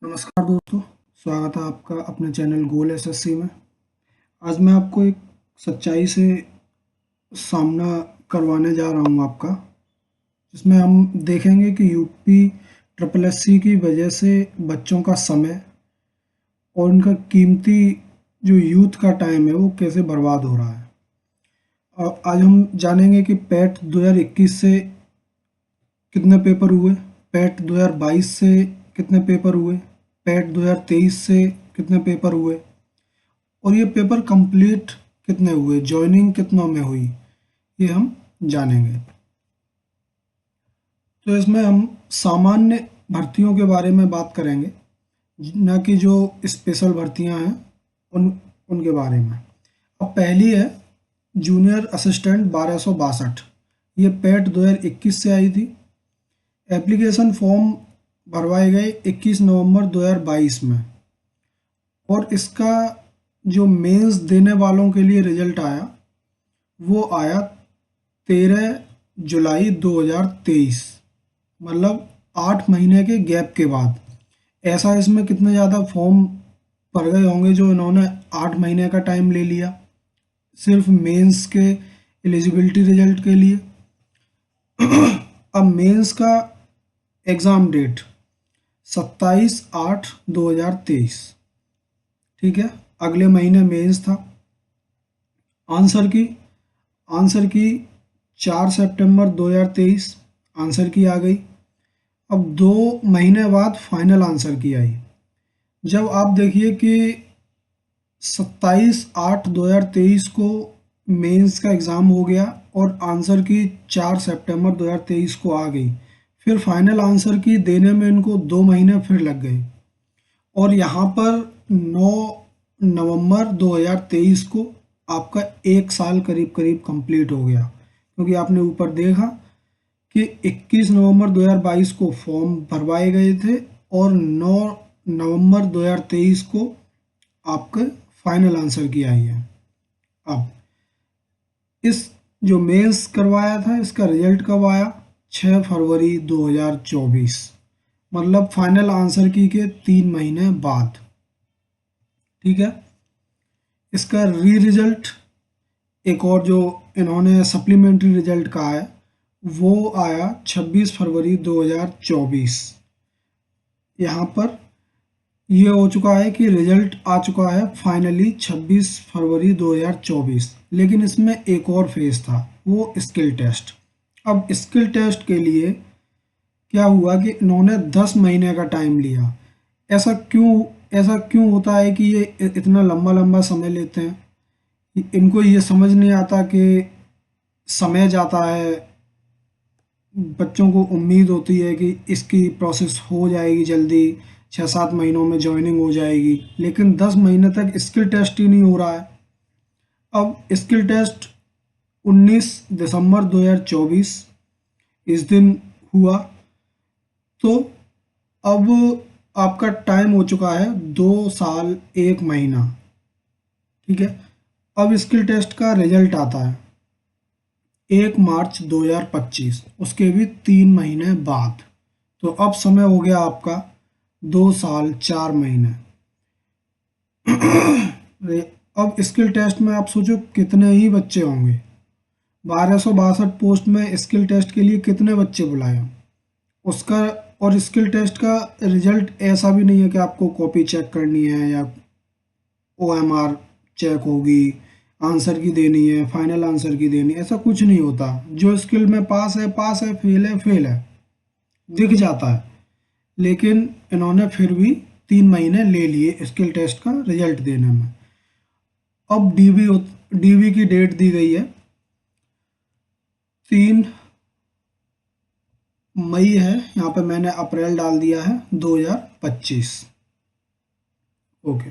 नमस्कार दोस्तों, स्वागत है आपका अपने चैनल गोल एसएससी में। आज मैं आपको एक सच्चाई से सामना करवाने जा रहा हूं आपका, जिसमें हम देखेंगे कि यूपी ट्रिपल एससी की वजह से बच्चों का समय और उनका कीमती जो यूथ का टाइम है वो कैसे बर्बाद हो रहा है। और आज हम जानेंगे कि पैट 2021 से कितने पेपर हुए, पैट 2022 से कितने पेपर हुए, पैट 2023 से कितने पेपर हुए और ये पेपर कंप्लीट कितने हुए, जॉइनिंग कितनों में हुई, ये हम जानेंगे। तो इसमें हम सामान्य भर्तियों के बारे में बात करेंगे, न कि जो स्पेशल भर्तियां हैं उनके बारे में। अब पहली है जूनियर असिस्टेंट 1262। ये पैट 2021 से आई थी। एप्लीकेशन फॉर्म भरवाए गए 21 नवंबर 2022 में और इसका जो मेंस देने वालों के लिए रिजल्ट आया वो आया 13 जुलाई 2023, मतलब 8 महीने के गैप के बाद। ऐसा इसमें कितने ज़्यादा फॉर्म भर गए होंगे जो इन्होंने 8 महीने का टाइम ले लिया सिर्फ मेंस के एलिजिबिलिटी रिजल्ट के लिए। अब मेंस का एग्ज़ाम डेट 27/8/2023, ठीक है, अगले महीने मेंस था। आंसर की 4 सितंबर 2023 आंसर की आ गई। अब 2 महीने बाद फाइनल आंसर की आई। जब आप देखिए कि 27/8/2023 को मेंस का एग्ज़ाम हो गया और आंसर की 4 सितंबर 2023 को आ गई, फिर फाइनल आंसर की देने में इनको 2 महीने फिर लग गए और यहाँ पर 9 नवंबर 2023 को आपका 1 साल करीब करीब कंप्लीट हो गया, क्योंकि आपने ऊपर देखा कि 21 नवंबर 2022 को फॉर्म भरवाए गए थे और 9 नवंबर 2023 को आपके फाइनल आंसर की आई है। अब इस जो मेंस करवाया था इसका रिजल्ट कब आया? 6 फरवरी 2024, मतलब फाइनल आंसर की के 3 महीने बाद, ठीक है। इसका री रिजल्ट एक और जो इन्होंने सप्लीमेंट्री रिजल्ट कहा है वो आया 26 फरवरी 2024। यहाँ पर ये हो चुका है कि रिजल्ट आ चुका है फाइनली 26 फरवरी 2024, लेकिन इसमें एक और फेज था, वो स्किल टेस्ट। अब स्किल टेस्ट के लिए क्या हुआ कि इन्होंने 10 महीने का टाइम लिया। ऐसा क्यों होता है कि ये इतना लंबा लंबा समय लेते हैं? इनको ये समझ नहीं आता कि समय जाता है, बच्चों को उम्मीद होती है कि इसकी प्रोसेस हो जाएगी जल्दी, 6-7 महीनों में जॉइनिंग हो जाएगी, लेकिन 10 महीने तक स्किल टेस्ट ही नहीं हो रहा है। अब स्किल टेस्ट 19 दिसंबर 2024 इस दिन हुआ, तो अब आपका टाइम हो चुका है 2 साल 1 महीना, ठीक है। अब स्किल टेस्ट का रिजल्ट आता है 1 मार्च 2025, उसके भी 3 महीने बाद। तो अब समय हो गया आपका 2 साल 4 महीने। अब स्किल टेस्ट में आप सोचो कितने ही बच्चे होंगे, 1262 पोस्ट में स्किल टेस्ट के लिए कितने बच्चे बुलाए उसका। और स्किल टेस्ट का रिजल्ट ऐसा भी नहीं है कि आपको कॉपी चेक करनी है या ओएमआर चेक होगी, आंसर की देनी है, फाइनल आंसर की देनी है, ऐसा कुछ नहीं होता। जो स्किल में पास है पास है, फेल है फेल है, दिख जाता है। लेकिन इन्होंने फिर भी 3 महीने ले लिए स्किल टेस्ट का रिजल्ट देने में। अब डीवी की डेट दी गई है 3 मई है, यहाँ पे मैंने अप्रैल डाल दिया है 2025। ओके,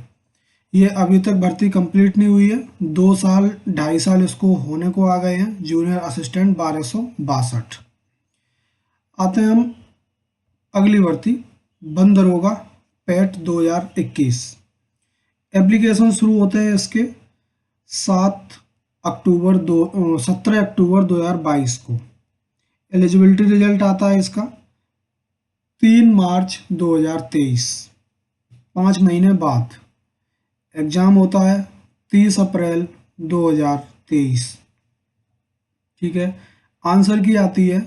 ये अभी तक भर्ती कंप्लीट नहीं हुई है, 2 साल 2.5 साल इसको होने को आ गए हैं। Junior assistant 1262। आते हैं हम अगली भर्ती, वन दरोगा पैट 2021। एप्लीकेशन शुरू होते हैं इसके 17 अक्टूबर 2022 को। एलिजिबिलिटी रिजल्ट आता है इसका 3 मार्च 2023। 5 महीने बाद। एग्ज़ाम होता है 30 अप्रैल 2023। ठीक है। आंसर की आती है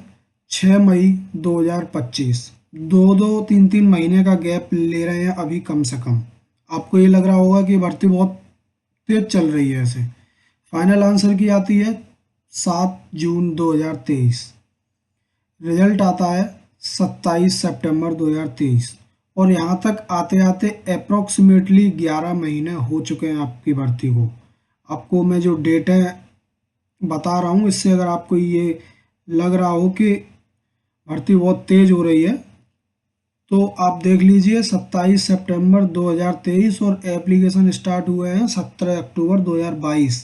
6 मई 2025। दो दो तीन तीन महीने का गैप ले रहे हैं अभी कम से कम। आपको ये लग रहा होगा कि भर्ती बहुत तेज चल रही है ऐसे। फाइनल आंसर की आती है 7 जून 2023। रिजल्ट आता है 27 सितंबर 2023। और यहाँ तक आते आते अप्रोक्सीमेटली 11 महीने हो चुके हैं आपकी भर्ती को। आपको मैं जो डेट है बता रहा हूँ, इससे अगर आपको ये लग रहा हो कि भर्ती बहुत तेज हो रही है तो आप देख लीजिए 27 सितंबर 2023 और एप्लीकेशन स्टार्ट हुए हैं 17 अक्टूबर 2022।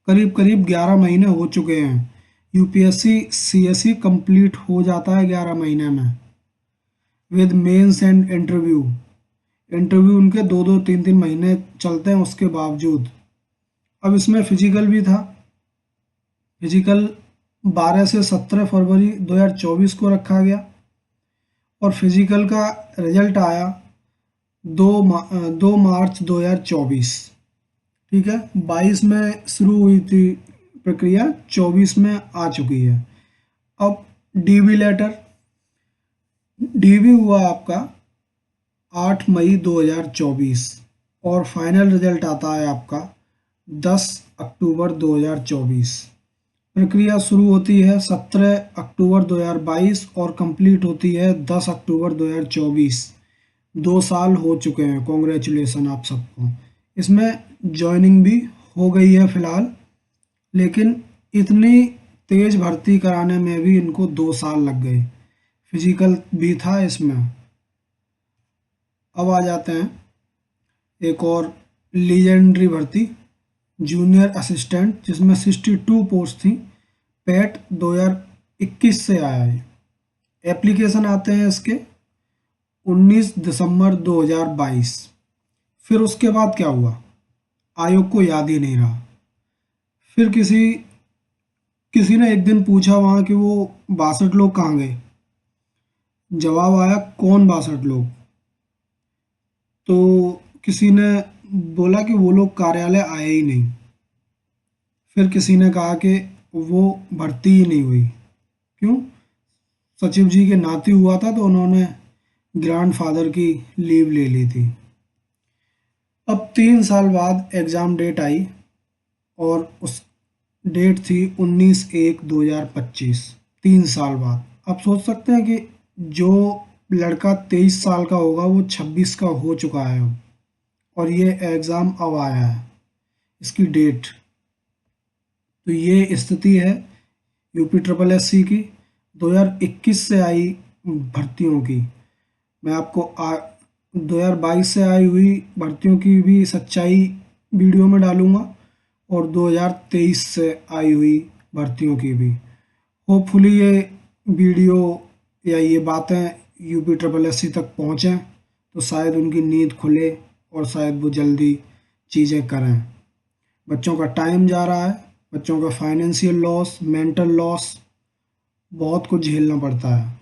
करीब करीब 11 महीने हो चुके हैं। यूपीएससी सीएससी कंप्लीट हो जाता है 11 महीने में with mains and interview. Interview उनके दो दो तीन तीन महीने चलते हैं उसके बावजूद। अब इसमें फिजिकल भी था। फिजिकल 12 से 17 फरवरी 2024 को रखा गया और फिजिकल का रिजल्ट आया 2 मार्च 2024। ठीक है। 22 में शुरू हुई थी प्रक्रिया, 24 में आ चुकी है। अब डीवी लेटर, डीवी हुआ आपका 8 मई 2024 और फाइनल रिजल्ट आता है आपका 10 अक्टूबर 2024। प्रक्रिया शुरू होती है 17 अक्टूबर 2022 और कंप्लीट होती है 10 अक्टूबर 2024। 2 साल हो चुके हैं। कॉन्ग्रेचुलेसन आप सबको। इसमें जॉइनिंग भी हो गई है फ़िलहाल, लेकिन इतनी तेज़ भर्ती कराने में भी इनको 2 साल लग गए। फिजिकल भी था इसमें। अब आ जाते हैं एक और लीजेंडरी भर्ती, जूनियर असिस्टेंट, जिसमें 62 पोस्ट थी। पैट 2021 से आया है। एप्लीकेशन आते हैं इसके 19 दिसंबर 2022। फिर उसके बाद क्या हुआ आयोग को याद ही नहीं रहा। फिर किसी किसी ने एक दिन पूछा वहाँ कि वो 62 लोग कहाँ गए। जवाब आया कौन 62 लोग। तो किसी ने बोला कि वो लोग कार्यालय आए ही नहीं। फिर किसी ने कहा कि वो भर्ती ही नहीं हुई। क्यों? सचिव जी के नाती हुआ था तो उन्होंने ग्रैंडफादर की लीव ले ली थी। अब 3 साल बाद एग्ज़ाम डेट आई और उस डेट थी 19/1/2025। 3 साल बाद। आप सोच सकते हैं कि जो लड़का 23 साल का होगा वो 26 का हो चुका है अब, और ये एग्ज़ाम अब आया है इसकी डेट। तो ये स्थिति है यूपी ट्रिपल एससी की 2021 से आई भर्तियों की। मैं आपको 2022 से आई हुई भर्तियों की भी सच्चाई वीडियो में डालूंगा और 2023 से आई हुई भर्तियों की भी। होपफुली ये वीडियो या ये बातें यूपी ट्रिपल एससी तक पहुँचें तो शायद उनकी नींद खुले और शायद वो जल्दी चीज़ें करें। बच्चों का टाइम जा रहा है, बच्चों का फाइनेंशियल लॉस, मेंटल लॉस, बहुत कुछ झेलना पड़ता है।